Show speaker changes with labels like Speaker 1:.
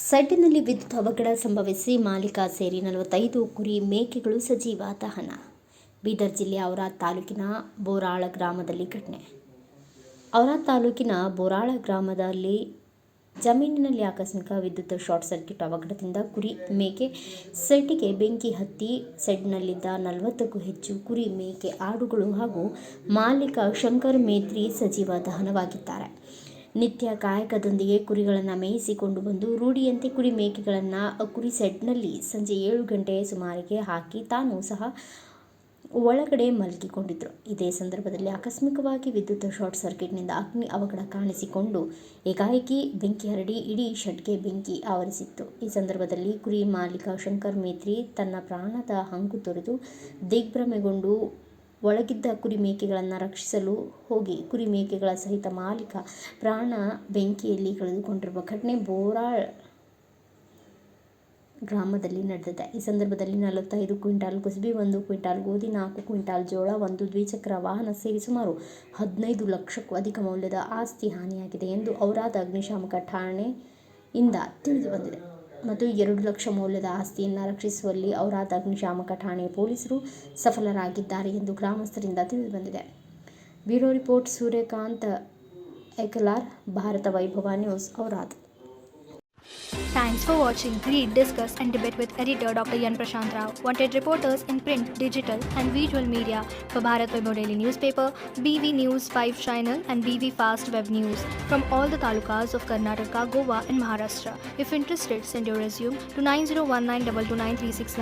Speaker 1: ಸೆಡ್ಡಿನಲ್ಲಿ ವಿದ್ಯುತ್ ಅವಘಡ ಸಂಭವಿಸಿ ಮಾಲೀಕ ಸೇರಿ 45 ಕುರಿ ಮೇಕೆಗಳು ಸಜೀವ ದಹನ. ಬೀದರ್ ಜಿಲ್ಲೆಯ ಔರಾದ್ ತಾಲೂಕಿನ ಬೋರಾಳ ಗ್ರಾಮದಲ್ಲಿ ಘಟನೆ. ಔರಾದ್ ತಾಲೂಕಿನ ಬೋರಾಳ ಗ್ರಾಮದಲ್ಲಿ ಜಮೀನಿನಲ್ಲಿ ಆಕಸ್ಮಿಕ ವಿದ್ಯುತ್ ಶಾರ್ಟ್ ಸರ್ಕ್ಯೂಟ್ ಅವಘಡದಿಂದ ಕುರಿ ಮೇಕೆ ಸೆಡ್ಗೆ ಬೆಂಕಿ ಹತ್ತಿ ಸೆಡ್ನಲ್ಲಿದ್ದ 40ಕ್ಕೂ ಹೆಚ್ಚು ಕುರಿ ಮೇಕೆ ಆಡುಗಳು ಹಾಗೂ ಮಾಲೀಕ ಶಂಕರ್ ಮೇತ್ರಿ ಸಜೀವ ದಹನವಾಗಿದ್ದಾರೆ. ನಿತ್ಯ ಕಾಯಕದೊಂದಿಗೆ ಕುರಿಗಳನ್ನು ಮೇಯಿಸಿಕೊಂಡು ಬಂದು ರೂಢಿಯಂತೆ ಕುರಿ ಮೇಕೆಗಳನ್ನು ಕುರಿ ಸೆಡ್ನಲ್ಲಿ ಸಂಜೆ 7 ಗಂಟೆ ಸುಮಾರಿಗೆ ಹಾಕಿ ತಾನು ಸಹ ಒಳಗಡೆ ಮಲಗಿಕೊಂಡಿದ್ದರು. ಇದೇ ಸಂದರ್ಭದಲ್ಲಿ ಆಕಸ್ಮಿಕವಾಗಿ ವಿದ್ಯುತ್ ಶಾರ್ಟ್ ಸರ್ಕ್ಯೂಟ್ನಿಂದ ಅಗ್ನಿ ಅವಘಡ ಕಾಣಿಸಿಕೊಂಡು ಏಕಾಏಕಿ ಬೆಂಕಿ ಹರಡಿ ಇಡೀ ಶೆಡ್ಗೆ ಬೆಂಕಿ ಆವರಿಸಿತ್ತು. ಈ ಸಂದರ್ಭದಲ್ಲಿ ಕುರಿ ಮಾಲೀಕ ಶಂಕರ್ ಮೇತ್ರಿ ತನ್ನ ಪ್ರಾಣದ ಹಂಗು ತೊರೆದು ದಿಗ್ಭ್ರಮೆಗೊಂಡು ಒಳಗಿದ್ದ ಕುರಿ ಮೇಕೆಗಳನ್ನು ರಕ್ಷಿಸಲು ಹೋಗಿ ಕುರಿ ಮೇಕೆಗಳ ಸಹಿತ ಮಾಲೀಕ ಪ್ರಾಣ ಬೆಂಕಿಯಲ್ಲಿ ಕಳೆದುಕೊಂಡಿರುವ ಘಟನೆ ಬೋರಾಳ್ ಗ್ರಾಮದಲ್ಲಿ ನಡೆದಿದೆ. ಈ ಸಂದರ್ಭದಲ್ಲಿ 45 ಕ್ವಿಂಟಾಲ್ ಕುಸುಬಿ, 1 ಕ್ವಿಂಟಾಲ್ ಗೋಧಿ, 4 ಕ್ವಿಂಟಾಲ್ ಜೋಳ, 1 ದ್ವಿಚಕ್ರ ವಾಹನ ಸೇರಿ ಸುಮಾರು 15 ಲಕ್ಷಕ್ಕೂ ಅಧಿಕ ಮೌಲ್ಯದ ಆಸ್ತಿ ಹಾನಿಯಾಗಿದೆ ಎಂದು ಔರಾದ್ ಅಗ್ನಿಶಾಮಕ ಠಾಣೆಯಿಂದ ತಿಳಿದು ಬಂದಿದೆ ಮತ್ತು 2 ಲಕ್ಷ ಮೌಲ್ಯದ ಆಸ್ತಿಯನ್ನು ರಕ್ಷಿಸುವಲ್ಲಿ ಔರಾದ್ ಅಗ್ನಿಶಾಮಕ ಠಾಣೆಯ ಪೊಲೀಸರು ಸಫಲರಾಗಿದ್ದಾರೆ ಎಂದು ಗ್ರಾಮಸ್ಥರಿಂದ ತಿಳಿದು ಬಂದಿದೆ. ಬ್ಯೂರೋ ರಿಪೋರ್ಟ್ ಸೂರ್ಯಕಾಂತ್ ಏಕಲಾರ್, ಭಾರತ ವೈಭವ news, Aurad.
Speaker 2: Thanks for watching. Read, discuss and debate with editor Dr. Yan Prashant Rao. Wanted reporters in print, digital and visual media for Bharat Vaibhav Daily Newspaper, BV News 5 Channel and BV Fast Web News from all the talukas of Karnataka, Goa and Maharashtra. If interested, send your resume to 9019229369.